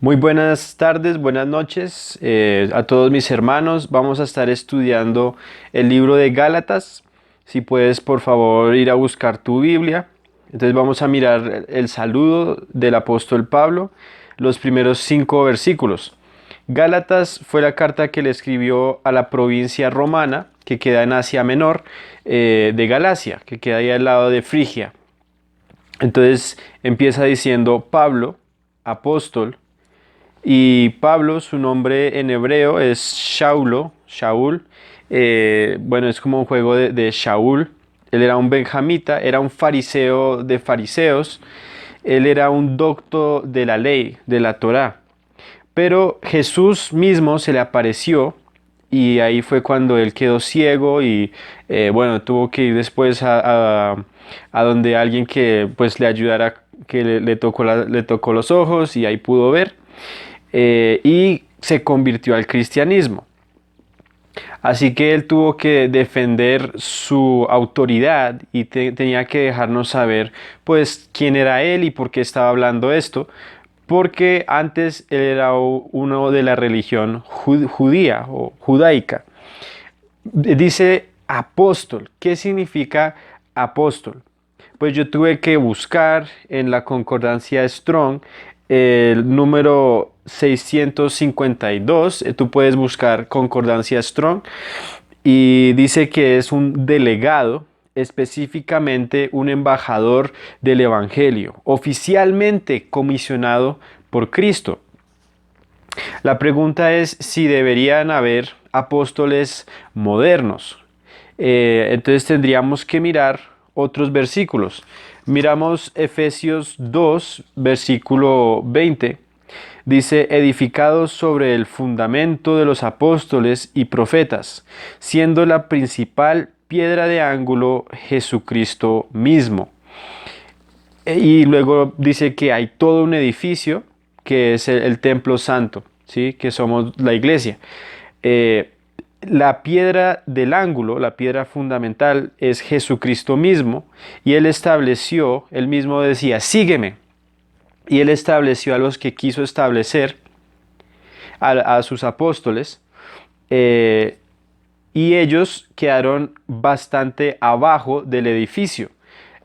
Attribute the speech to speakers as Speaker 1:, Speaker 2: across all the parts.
Speaker 1: Muy buenas tardes, buenas noches a todos mis hermanos. Vamos a estar estudiando el libro de Gálatas. Si puedes, por favor, ir a buscar tu Biblia. Entonces vamos a mirar el saludo del apóstol Pablo, los primeros 5 versículos. Gálatas fue la carta que le escribió a la provincia romana que queda en Asia Menor, de Galacia, que queda ahí al lado de Frigia. Entonces empieza diciendo Pablo, apóstol. Y Pablo, su nombre en hebreo es Shaul. Bueno, es como un juego de Shaul. Él era un benjamita, era un fariseo de fariseos. Él era un docto de la ley, de la Torá. Pero Jesús mismo se le apareció y ahí fue cuando él quedó ciego y bueno, tuvo que ir después a donde alguien que pues le ayudara, que le tocó los ojos y ahí pudo ver y se convirtió al cristianismo. Así que él tuvo que defender su autoridad y tenía que dejarnos saber pues quién era él y por qué estaba hablando esto, porque antes él era uno de la religión judía o judaica. Dice apóstol. ¿Qué significa apóstol? Pues yo tuve que buscar en la concordancia Strong el número 652. Tú puedes buscar concordancia Strong y dice que es un delegado, específicamente un embajador del Evangelio, oficialmente comisionado por Cristo. La pregunta es si deberían haber apóstoles modernos. Entonces tendríamos que mirar otros versículos. Miramos Efesios 2, versículo 20. Dice, edificados sobre el fundamento de los apóstoles y profetas, siendo la principal piedra de ángulo Jesucristo mismo. Y luego dice que hay todo un edificio que es el templo santo, ¿sí? Que somos la iglesia. Eh, la piedra del ángulo, la piedra fundamental, es Jesucristo mismo, y Él estableció, Él mismo decía, sígueme, y Él estableció a los que quiso establecer, a sus apóstoles, eh, y ellos quedaron bastante abajo del edificio.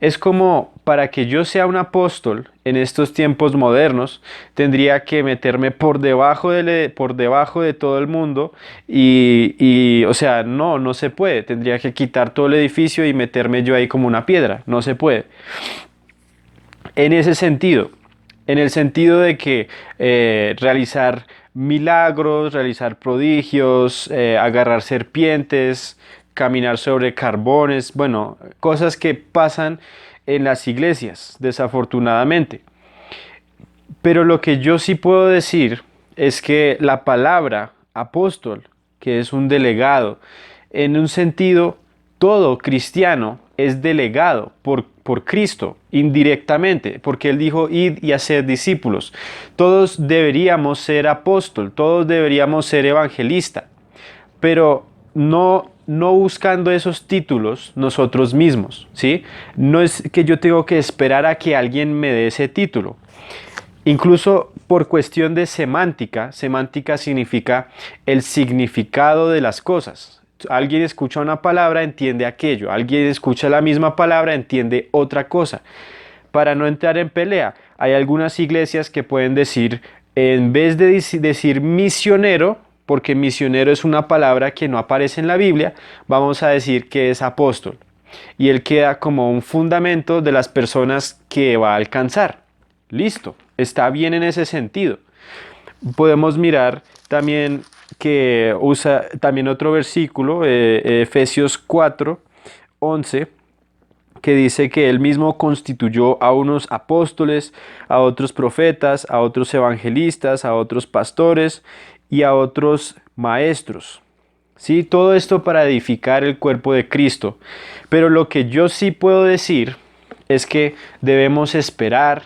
Speaker 1: Es como para que yo sea un apóstol en estos tiempos modernos, tendría que meterme por debajo de todo el mundo o sea, no se puede. Tendría que quitar todo el edificio y meterme yo ahí como una piedra. No se puede. En ese sentido, en el sentido de que realizar milagros, realizar prodigios, agarrar serpientes, caminar sobre carbones, bueno, cosas que pasan en las iglesias, desafortunadamente. Pero lo que yo sí puedo decir es que la palabra apóstol, que es un delegado, en un sentido, todo cristiano es delegado por Cristo indirectamente, porque Él dijo, id y haced discípulos. Todos deberíamos ser apóstol, todos deberíamos ser evangelista, pero no buscando esos títulos nosotros mismos, ¿sí? No es que yo tengo que esperar a que alguien me dé ese título. Incluso por cuestión de semántica, semántica significa el significado de las cosas. Alguien escucha una palabra, entiende aquello. Alguien escucha la misma palabra, entiende otra cosa. Para no entrar en pelea, hay algunas iglesias que pueden decir, en vez de decir misionero, porque misionero es una palabra que no aparece en la Biblia, vamos a decir que es apóstol. Y él queda como un fundamento de las personas que va a alcanzar. Listo, está bien en ese sentido. Podemos mirar también que usa también otro versículo, Efesios 4, 11, que dice que él mismo constituyó a unos apóstoles, a otros profetas, a otros evangelistas, a otros pastores y a otros maestros. ¿Sí? Todo esto para edificar el cuerpo de Cristo. Pero lo que yo sí puedo decir es que debemos esperar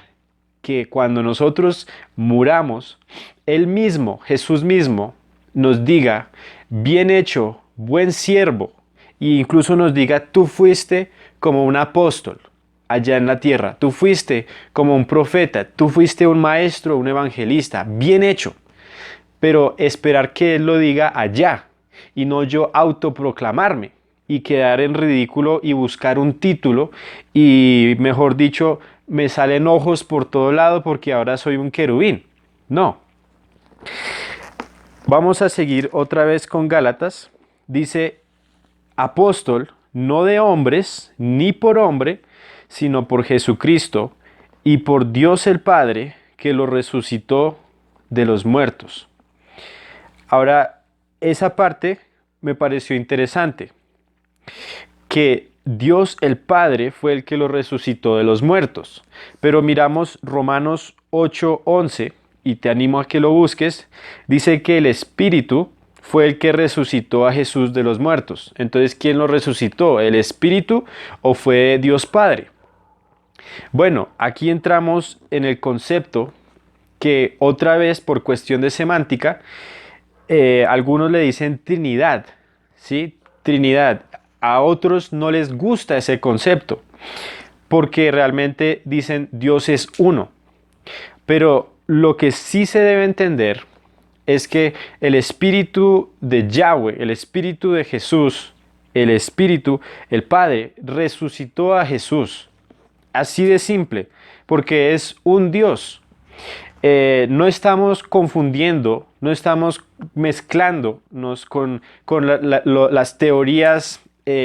Speaker 1: que cuando nosotros muramos, Él mismo, Jesús mismo, nos diga, bien hecho, buen siervo, e incluso nos diga, tú fuiste como un apóstol. allá en la tierra. Tú fuiste como un profeta, tú fuiste un maestro, un evangelista, bien hecho. Pero esperar que Él lo diga allá y no yo autoproclamarme y quedar en ridículo y buscar un título y, mejor dicho, me salen ojos por todo lado porque ahora soy un querubín. No. Vamos a seguir otra vez con Gálatas. Dice, apóstol, no de hombres, ni por hombre, sino por Jesucristo y por Dios el Padre, que lo resucitó de los muertos. Ahora, esa parte me pareció interesante, que Dios el Padre fue el que lo resucitó de los muertos. Pero miramos Romanos 8:11, y te animo a que lo busques, dice que el Espíritu fue el que resucitó a Jesús de los muertos. Entonces, ¿quién lo resucitó? ¿El Espíritu o fue Dios Padre? Bueno, aquí entramos en el concepto que otra vez por cuestión de semántica, algunos le dicen Trinidad, ¿sí? Trinidad. A otros no les gusta ese concepto, porque realmente dicen Dios es uno. Pero lo que sí se debe entender es que el Espíritu de Yahweh, el Espíritu de Jesús, el Espíritu, el Padre, resucitó a Jesús. Así de simple, porque es un Dios. No estamos confundiendo, no estamos mezclándonos con las teorías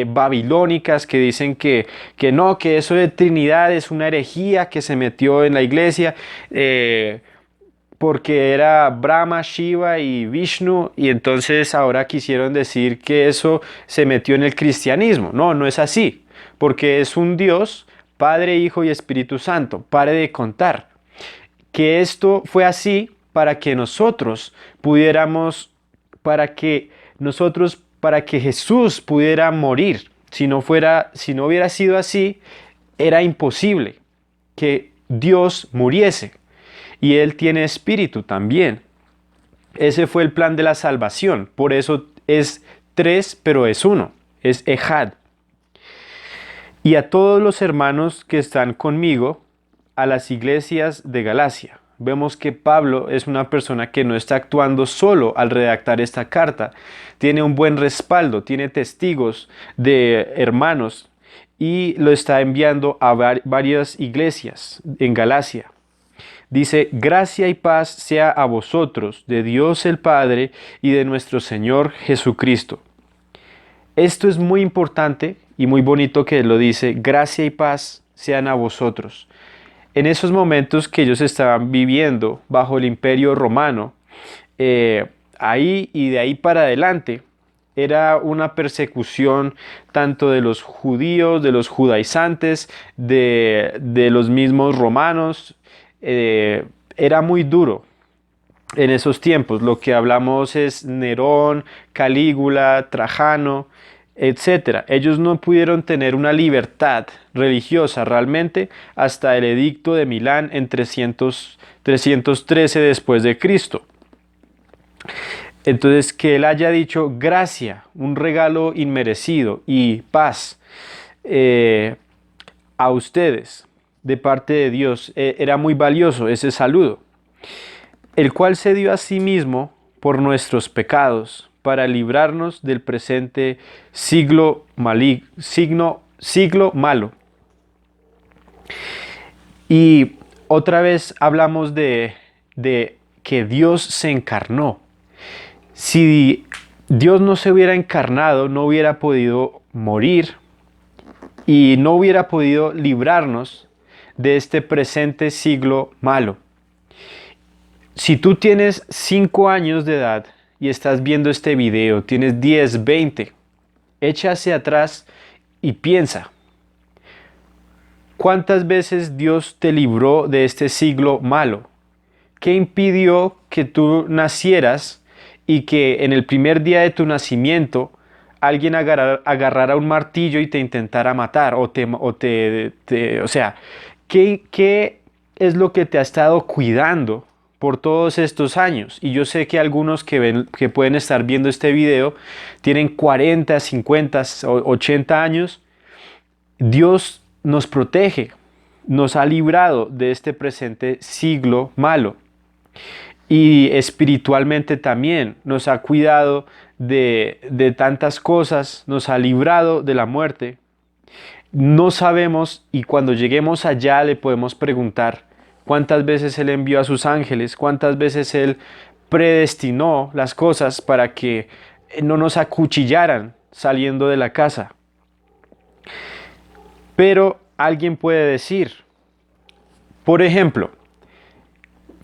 Speaker 1: babilónicas que dicen que no, que eso de Trinidad es una herejía que se metió en la iglesia porque era Brahma, Shiva y Vishnu, y entonces ahora quisieron decir que eso se metió en el cristianismo. No, no es así, porque es un Dios, Padre, Hijo y Espíritu Santo. Pare de contar. Que esto fue así para que nosotros pudiéramos, para que Jesús pudiera morir. Si no hubiera sido así, era imposible que Dios muriese. Y Él tiene espíritu también. Ese fue el plan de la salvación. Por eso es tres, pero es uno. Es Ejad. Y a todos los hermanos que están conmigo, a las iglesias de Galacia. Vemos que Pablo es una persona que no está actuando solo al redactar esta carta. Tiene un buen respaldo, tiene testigos de hermanos y lo está enviando a varias iglesias en Galacia. Dice, gracia y paz sea a vosotros, de Dios el Padre y de nuestro Señor Jesucristo. Esto es muy importante y muy bonito que lo dice, gracia y paz sean a vosotros. En esos momentos que ellos estaban viviendo bajo el imperio romano, ahí y de ahí para adelante, era una persecución tanto de los judíos, de los judaizantes, de los mismos romanos. Era muy duro en esos tiempos. Lo que hablamos es Nerón, Calígula, Trajano, etcétera. Ellos no pudieron tener una libertad religiosa realmente hasta el edicto de Milán en 313 después de Cristo. Entonces, que Él haya dicho gracia, un regalo inmerecido y paz a ustedes de parte de Dios, era muy valioso ese saludo, el cual se dio a sí mismo por nuestros pecados, para librarnos del presente siglo malo. Y otra vez hablamos de que Dios se encarnó. Si Dios no se hubiera encarnado, no hubiera podido morir y no hubiera podido librarnos de este presente siglo malo. Si tú tienes 5 años de edad y estás viendo este video, tienes 10, 20, echa hacia atrás y piensa, ¿cuántas veces Dios te libró de este siglo malo? ¿Qué impidió que tú nacieras y que en el primer día de tu nacimiento alguien agarrara un martillo y te intentara matar? O sea, ¿qué es lo que te ha estado cuidando por todos estos años? Y yo sé que algunos que pueden estar viendo este video tienen 40, 50, 80 años. Dios nos protege nos ha librado de este presente siglo malo. Y espiritualmente también nos ha cuidado de tantas cosas, nos ha librado de la muerte. No sabemos, y cuando lleguemos allá le podemos preguntar cuántas veces Él envió a sus ángeles, cuántas veces Él predestinó las cosas para que no nos acuchillaran saliendo de la casa. Pero alguien puede decir, por ejemplo,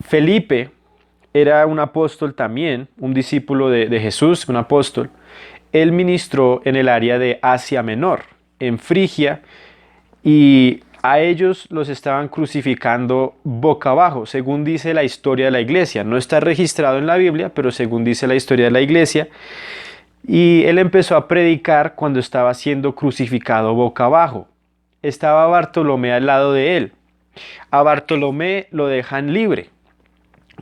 Speaker 1: Felipe era un apóstol también, un discípulo de Jesús, un apóstol. Él ministró en el área de Asia Menor, en Frigia, y a ellos los estaban crucificando boca abajo, según dice la historia de la iglesia. No está registrado en la Biblia, pero según dice la historia de la iglesia. Y él empezó a predicar cuando estaba siendo crucificado boca abajo. Estaba Bartolomé al lado de él. A Bartolomé lo dejan libre.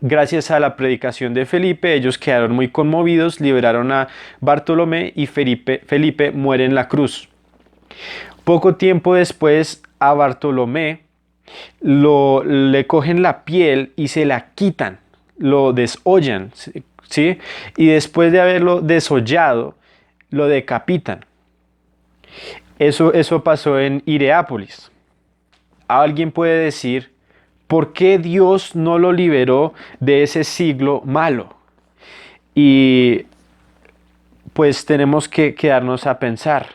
Speaker 1: Gracias a la predicación de Felipe, ellos quedaron muy conmovidos, liberaron a Bartolomé y Felipe muere en la cruz. Poco tiempo después a Bartolomé le cogen la piel y se la quitan, lo desollan, ¿sí? Y después de haberlo desollado, lo decapitan. Eso pasó en Hierápolis. Alguien puede decir, ¿por qué Dios no lo liberó de ese siglo malo? Y pues tenemos que quedarnos a pensar,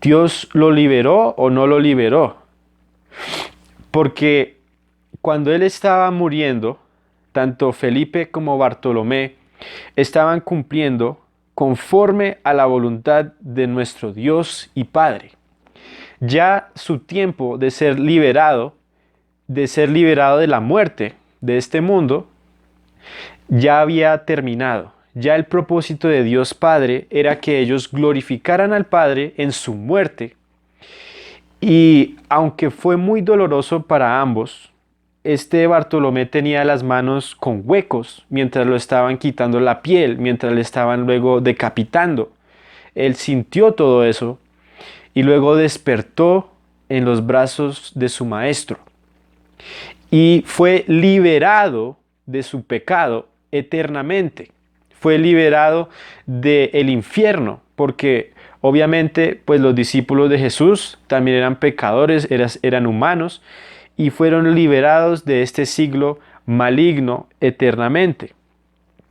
Speaker 1: ¿Dios lo liberó o no lo liberó? Porque cuando él estaba muriendo, tanto Felipe como Bartolomé estaban cumpliendo conforme a la voluntad de nuestro Dios y Padre. Ya su tiempo de ser liberado de la muerte de este mundo, ya había terminado. Ya el propósito de Dios Padre era que ellos glorificaran al Padre en su muerte. Y aunque fue muy doloroso para ambos, este Bartolomé tenía las manos con huecos mientras lo estaban quitando la piel, mientras le estaban luego decapitando. Él sintió todo eso y luego despertó en los brazos de su maestro y fue liberado de su pecado eternamente. Fue liberado del infierno, porque obviamente pues los discípulos de Jesús también eran pecadores, eran humanos, y fueron liberados de este siglo maligno eternamente.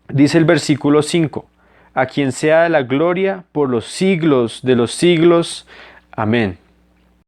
Speaker 1: Dice el versículo 5, a quien sea la gloria por los siglos de los siglos. Amén.